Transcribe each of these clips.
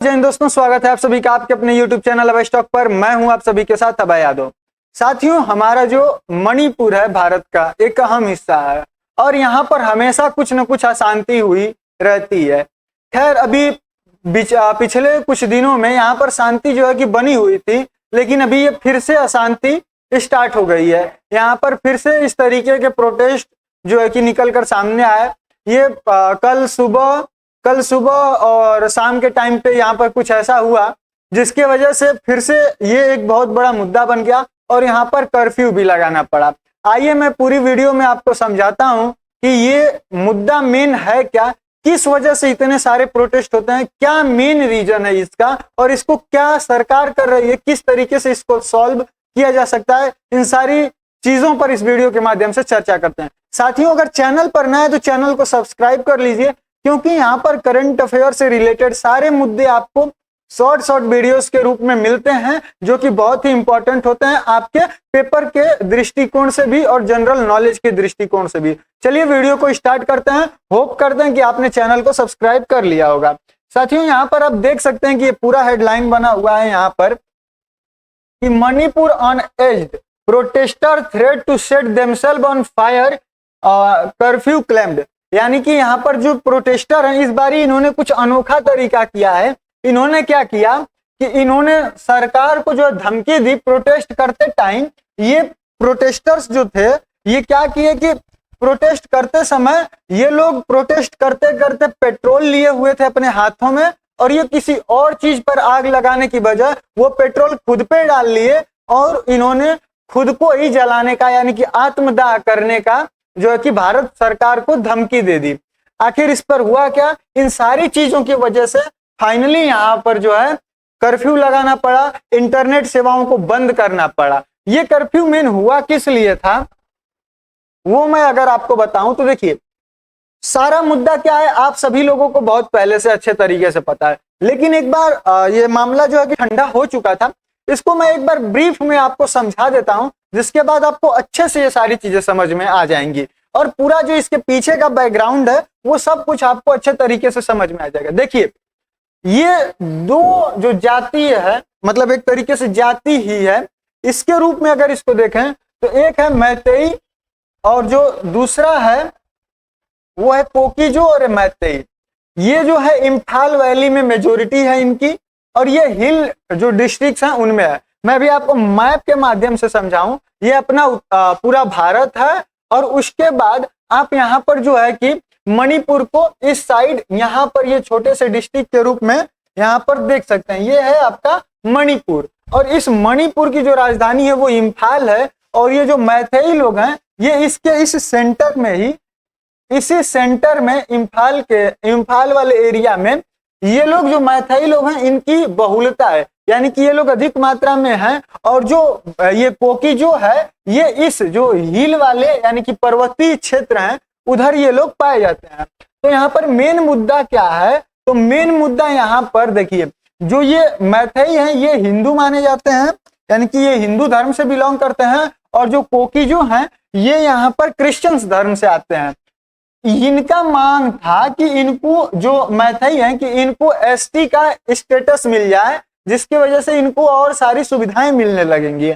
जय हिंद दोस्तों, स्वागत है आप सभी का आपके अपने YouTube चैनल अभय स्टॉक पर। मैं हूं आप सभी के साथ अभय यादव। साथियों, हमारा जो मणिपुर है भारत का एक अहम हिस्सा है और यहाँ पर हमेशा कुछ न कुछ अशांति हुई रहती है। खैर, अभी पिछले कुछ दिनों में यहाँ पर शांति जो है कि बनी हुई थी, लेकिन अभी ये फिर से अशांति स्टार्ट हो गई है। यहाँ पर फिर से इस तरीके के प्रोटेस्ट जो है कि निकल कर सामने आए। ये कल सुबह और शाम के टाइम पे यहाँ पर कुछ ऐसा हुआ जिसके वजह से फिर से ये एक बहुत बड़ा मुद्दा बन गया और यहाँ पर कर्फ्यू भी लगाना पड़ा। आइए मैं पूरी वीडियो में आपको समझाता हूँ कि ये मुद्दा मेन है क्या, किस वजह से इतने सारे प्रोटेस्ट होते हैं, क्या मेन रीजन है इसका और इसको क्या सरकार कर रही है, किस तरीके से इसको सॉल्व किया जा सकता है। इन सारी चीजों पर इस वीडियो के माध्यम से चर्चा करते हैं। साथियों, अगर चैनल पर नए हैं तो चैनल को सब्सक्राइब कर लीजिए, क्योंकि यहाँ पर करंट अफेयर से रिलेटेड सारे मुद्दे आपको शॉर्ट वीडियोस के रूप में मिलते हैं, जो कि बहुत ही इंपॉर्टेंट होते हैं आपके पेपर के दृष्टिकोण से भी और जनरल नॉलेज के दृष्टिकोण से भी। चलिए वीडियो को स्टार्ट करते हैं। होप करते हैं कि आपने चैनल को सब्सक्राइब कर लिया होगा। साथियों, यहाँ पर आप देख सकते हैं कि ये पूरा हेडलाइन बना हुआ है यहाँ पर कि Manipur on edge protester threat to set themselves on fire, curfew claimed. यानी कि यहाँ पर जो प्रोटेस्टर हैं, इस बारी इन्होंने कुछ अनोखा तरीका किया है। इन्होंने क्या किया कि इन्होंने सरकार को जो धमकी दी प्रोटेस्ट करते टाइम। ये प्रोटेस्टर्स जो थे ये क्या किए कि प्रोटेस्ट करते समय ये लोग प्रोटेस्ट करते करते पेट्रोल लिए हुए थे अपने हाथों में, और ये किसी और चीज पर आग लगाने की बजाय वो पेट्रोल खुद पे डाल लिए और इन्होंने खुद को ही जलाने का यानी कि आत्मदाह करने का जो है कि भारत सरकार को धमकी दे दी। आखिर इस पर हुआ क्या? इन सारी चीजों की वजह से फाइनली यहाँ पर जो है कर्फ्यू लगाना पड़ा, इंटरनेट सेवाओं को बंद करना पड़ा। ये कर्फ्यू मेन हुआ किस लिए था वो मैं अगर आपको बताऊं तो देखिए, सारा मुद्दा क्या है आप सभी लोगों को बहुत पहले से अच्छे तरीके से पता है, लेकिन एक बार ये मामला जो है कि ठंडा हो चुका था। इसको मैं एक बार ब्रीफ में आपको समझा देता हूं, जिसके बाद आपको अच्छे से ये सारी चीजें समझ में आ जाएंगी और पूरा जो इसके पीछे का बैकग्राउंड है वो सब कुछ आपको अच्छे तरीके से समझ में आ जाएगा। देखिए, ये दो जो जाति है, मतलब एक तरीके से जाति ही है, इसके रूप में अगर इसको देखें तो एक है मैतेई और जो दूसरा है वो है पोकीजो और मैतेई। ये जो है इम्फाल वैली में मेजोरिटी है इनकी, और ये हिल जो डिस्ट्रिक्ट्स हैं उनमें है। मैं भी आपको मैप के माध्यम से समझाऊं, ये अपना पूरा भारत है और उसके बाद आप यहाँ पर जो है कि मणिपुर को इस साइड यहाँ पर ये छोटे से डिस्ट्रिक्ट के रूप में यहाँ पर देख सकते हैं। ये है आपका मणिपुर और इस मणिपुर की जो राजधानी है वो इम्फाल है, और ये जो मैथई लोग हैं ये इसके इस सेंटर में ही, इसी सेंटर में इम्फाल वाले एरिया में ये लोग जो मैथई लोग हैं इनकी बहुलता है, यानी कि ये लोग अधिक मात्रा में हैं। और जो ये पोकी जो है ये इस जो हिल वाले यानी कि पर्वतीय क्षेत्र हैं उधर ये लोग पाए जाते हैं। तो यहाँ पर मेन मुद्दा क्या है? तो मेन मुद्दा यहाँ पर देखिए, जो ये मैथई हैं ये हिंदू माने जाते हैं, यानी कि ये हिंदू धर्म से बिलोंग करते हैं, और जो कोकी जो हैं ये यहाँ पर क्रिश्चियंस धर्म से आते हैं। इनका मांग था कि इनको जो मैथई हैं कि इनको एसटी का स्टेटस मिल जाए, जिसकी वजह से इनको और सारी सुविधाएं मिलने लगेंगी।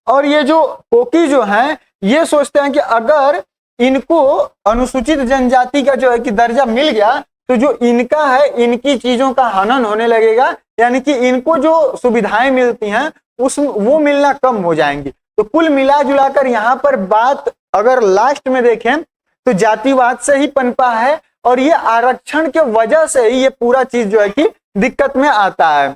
और ये जो कोकी जो हैं ये सोचते हैं कि अगर इनको अनुसूचित जनजाति का जो है कि दर्जा मिल गया तो जो इनका है इनकी चीजों का हनन होने लगेगा, यानी कि इनको जो सुविधाएं मिलती हैं वो मिलना कम हो जाएंगी। तो कुल मिला जुलाकर यहाँ पर बात अगर लास्ट में देखें तो जातिवाद से ही पनपा है, और ये आरक्षण के वजह से ही ये पूरा चीज जो है कि दिक्कत में आता है।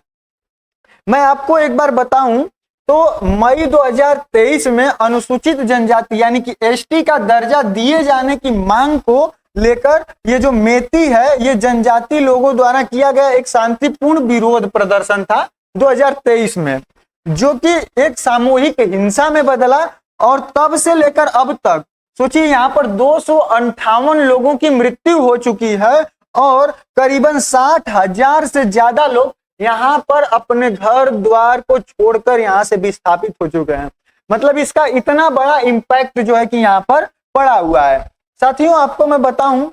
मैं आपको एक बार बताऊं तो मई 2023 में अनुसूचित जनजाति यानी कि एसटी का दर्जा दिए जाने की मांग को लेकर ये जो मेती है ये जनजाति लोगों द्वारा किया गया एक शांतिपूर्ण विरोध प्रदर्शन था 2023 में, जो कि एक सामूहिक हिंसा में बदला। और तब से लेकर अब तक सोचिए यहाँ पर 258 लोगों की मृत्यु हो चुकी है और करीबन 60,000 से ज्यादा लोग यहाँ पर अपने घर द्वार को छोड़कर यहाँ से विस्थापित हो चुके हैं। मतलब इसका इतना बड़ा इम्पैक्ट जो है कि यहाँ पर पड़ा हुआ है। साथियों, आपको मैं बताऊं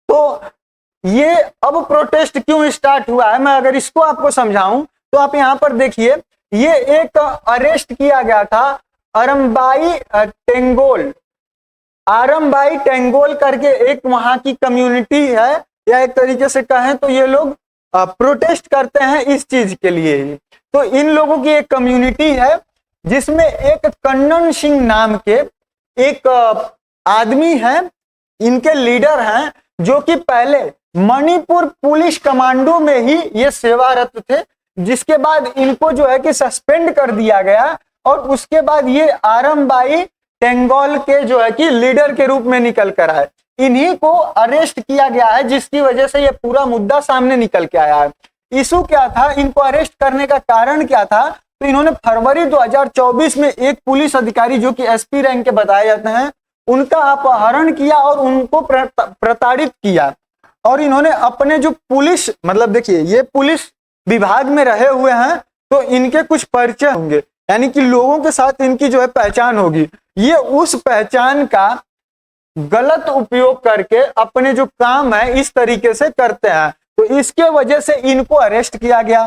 तो ये अब प्रोटेस्ट क्यों स्टार्ट हुआ है, मैं अगर इसको आपको समझाऊं तो आप यहाँ पर देखिए, ये एक अरेस्ट किया गया था आरमबाई टेंगोल करके एक वहां की कम्युनिटी है, या एक तरीके से कहें तो ये लोग प्रोटेस्ट करते हैं इस चीज के लिए ही। तो इन लोगों की एक कम्युनिटी है जिसमें एक कन्नन सिंह नाम के एक आदमी है, इनके लीडर हैं, जो कि पहले मणिपुर पुलिस कमांडो में ही ये सेवारत थे, जिसके बाद इनको जो है कि सस्पेंड कर दिया गया और उसके बाद ये आरमबाई टेंगोल के जो है कि लीडर के रूप में निकल कर आए। इन्हीं को अरेस्ट किया गया है, जिसकी वजह से ये पूरा मुद्दा सामने निकल के आया है। इशू क्या था, इनको अरेस्ट करने का कारण क्या था, तो इन्होंने फरवरी 2024 में एक पुलिस अधिकारी जो कि एसपी रैंक के बताए जाते हैं, उनका अपहरण किया और उनको प्रताड़ित किया। और इन्होंने अपने जो पुलिस, मतलब देखिए ये पुलिस विभाग में रहे हुए हैं तो इनके कुछ परिचय होंगे, यानी कि लोगों के साथ इनकी जो है पहचान होगी। ये उस पहचान का गलत उपयोग करके अपने जो काम है इस तरीके से करते हैं, तो इसके वजह से इनको अरेस्ट किया गया।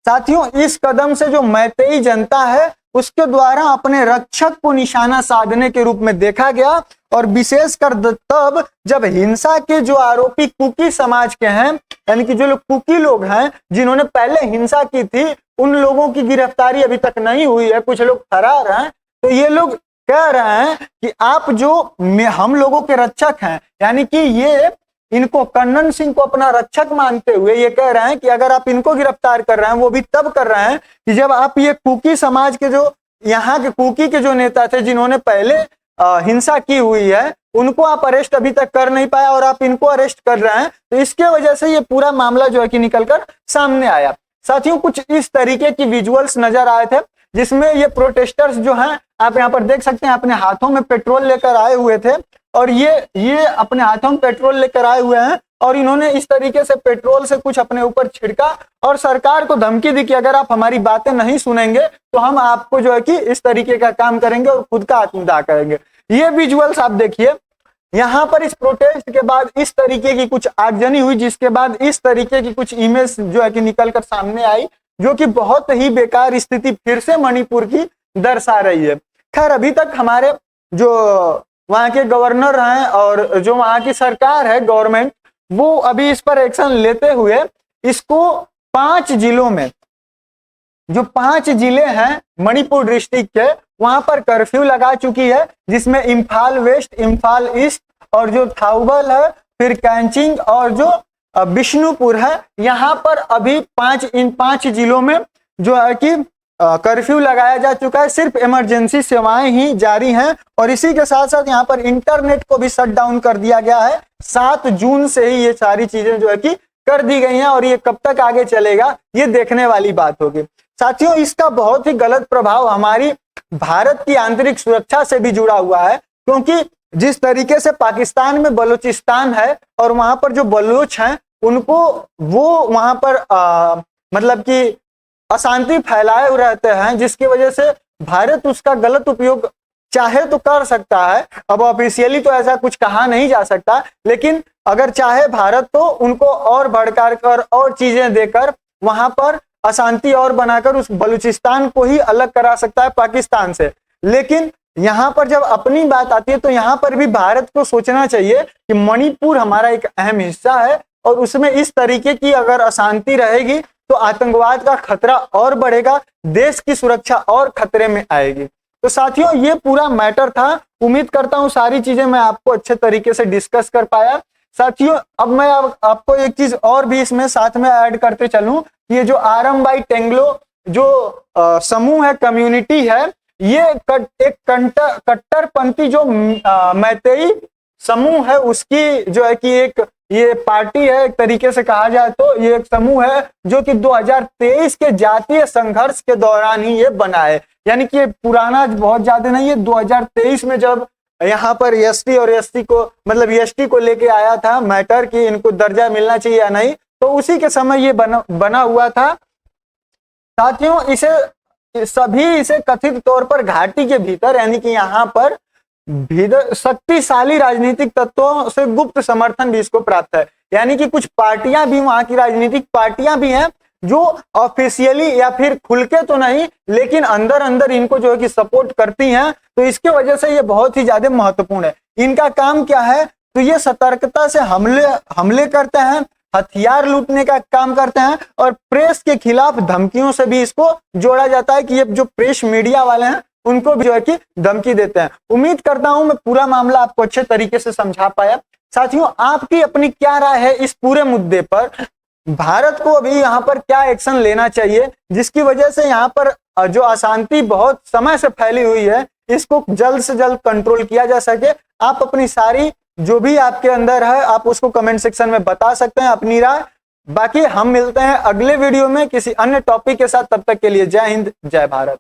साथियों, इस कदम से जो मैतेई जनता है उसके द्वारा अपने रक्षक को निशाना साधने के रूप में देखा गया, और विशेषकर तब जब हिंसा के जो आरोपी कुकी समाज के हैं, यानी कि जो लोग कुकी लोग हैं जिन्होंने पहले हिंसा की थी, उन लोगों की गिरफ्तारी अभी तक नहीं हुई है, कुछ लोग फरार हैं। तो ये लोग कह रहे हैं कि आप जो हम लोगों के रक्षक हैं, यानी कि ये इनको कन्नन सिंह को अपना रक्षक मानते हुए ये कह रहे हैं कि अगर आप इनको गिरफ्तार कर रहे हैं, वो भी तब कर रहे हैं कि जब आप ये कुकी समाज के जो यहाँ के कुकी के जो नेता थे जिन्होंने पहले हिंसा की हुई है, उनको आप अरेस्ट अभी तक कर नहीं पाए और आप इनको अरेस्ट कर रहे हैं। तो इसके वजह से ये पूरा मामला जो है कि निकलकर सामने आया। साथियों, कुछ इस तरीके की विजुअल्स नजर आए थे जिसमें ये प्रोटेस्टर्स जो हैं, आप यहाँ पर देख सकते हैं, अपने हाथों में पेट्रोल लेकर आए हुए थे, और ये अपने हाथों में पेट्रोल लेकर आए हुए हैं और इन्होंने इस तरीके से पेट्रोल से कुछ अपने ऊपर छिड़का और सरकार को धमकी दी कि अगर आप हमारी बातें नहीं सुनेंगे तो हम आपको जो है कि इस तरीके का काम करेंगे और खुद का आत्मदाह करेंगे। ये विजुअल्स आप देखिए, यहाँ पर इस प्रोटेस्ट के बाद इस तरीके की कुछ आगजनी हुई, जिसके बाद इस तरीके की कुछ इमेज जो है कि निकल कर सामने आई, जो कि बहुत ही बेकार स्थिति फिर से मणिपुर की दर्शा रही है। खैर, अभी तक हमारे जो वहां के गवर्नर हैं और जो वहां की सरकार है, गवर्नमेंट, वो अभी इस पर एक्शन लेते हुए इसको 5 जिलों में, जो 5 जिले हैं मणिपुर डिस्ट्रिक्ट के, वहां पर कर्फ्यू लगा चुकी है, जिसमें इम्फाल वेस्ट, इम्फाल ईस्ट और जो थाउबल है, फिर कैंचिंग और जो बिष्णुपुर है, यहाँ पर अभी इन 5 जिलों में जो है कि कर्फ्यू लगाया जा चुका है। सिर्फ इमरजेंसी सेवाएं ही जारी हैं और इसी के साथ साथ यहाँ पर इंटरनेट को भी शट डाउन कर दिया गया है। 7 जून से ही ये सारी चीजें जो है कि कर दी गई हैं और ये कब तक आगे चलेगा ये देखने वाली बात होगी। साथियों, इसका बहुत ही गलत प्रभाव हमारी भारत की आंतरिक सुरक्षा से भी जुड़ा हुआ है, क्योंकि जिस तरीके से पाकिस्तान में बलूचिस्तान है और वहां पर जो बलूच हैं उनको वो वहां पर मतलब कि अशांति फैलाए रहते हैं, जिसकी वजह से भारत उसका गलत उपयोग चाहे तो कर सकता है। अब ऑफिशियली तो ऐसा कुछ कहा नहीं जा सकता, लेकिन अगर चाहे भारत तो उनको और भड़का कर और चीजें देकर वहां पर अशांति और बनाकर उस बलूचिस्तान को ही अलग करा सकता है पाकिस्तान से। लेकिन यहाँ पर जब अपनी बात आती है तो यहाँ पर भी भारत को सोचना चाहिए कि मणिपुर हमारा एक अहम हिस्सा है और उसमें इस तरीके की अगर अशांति रहेगी तो आतंकवाद का खतरा और बढ़ेगा, देश की सुरक्षा और खतरे में आएगी। तो साथियों, ये पूरा मैटर था। उम्मीद करता हूं सारी चीजें मैं आपको अच्छे तरीके से डिस्कस कर पाया। साथियों, अब मैं आपको एक चीज और भी इसमें साथ में ऐड करते चलूं, ये जो आरमबाई टेंगलो जो समूह है, कम्युनिटी है, ये एक कट्टरपंथी जो मैतेई समूह है उसकी जो है कि एक ये पार्टी है, एक तरीके से कहा जाए तो ये एक समूह है जो कि 2023 के जातीय संघर्ष के दौरान ही ये बना है। यानी कि ये पुराना बहुत ज्यादा नहीं है, 2023 में जब यहाँ पर एसटी और एसटी को मतलब एसटी को लेके आया था मैटर कि इनको दर्जा मिलना चाहिए या नहीं, तो उसी के समय ये बना हुआ था। साथियों, इसे कथित तौर पर घाटी के भीतर यानी कि यहाँ पर शक्तिशाली राजनीतिक तत्वों से गुप्त समर्थन भी इसको प्राप्त है। यानी कि कुछ पार्टियां भी, वहां की राजनीतिक पार्टियां भी हैं जो ऑफिशियली या फिर खुल के तो नहीं, लेकिन अंदर अंदर इनको जो है कि सपोर्ट करती हैं। तो इसके वजह से ये बहुत ही ज्यादा महत्वपूर्ण है। इनका काम क्या है, तो ये सतर्कता से हमले करते हैं, हथियार लूटने का काम करते हैं, और प्रेस के खिलाफ धमकियों से भी इसको जोड़ा जाता है कि ये जो प्रेस मीडिया वाले हैं उनको भी जो है कि धमकी देते हैं। उम्मीद करता हूं मैं पूरा मामला आपको अच्छे तरीके से समझा पाया। साथियों, आपकी अपनी क्या राय है इस पूरे मुद्दे पर? भारत को अभी यहाँ पर क्या एक्शन लेना चाहिए जिसकी वजह से यहाँ पर जो अशांति बहुत समय से फैली हुई है इसको जल्द से जल्द कंट्रोल किया जा सके? आप अपनी सारी जो भी आपके अंदर है आप उसको कमेंट सेक्शन में बता सकते हैं अपनी राय। बाकी हम मिलते हैं अगले वीडियो में किसी अन्य टॉपिक के साथ। तब तक के लिए जय हिंद, जय भारत।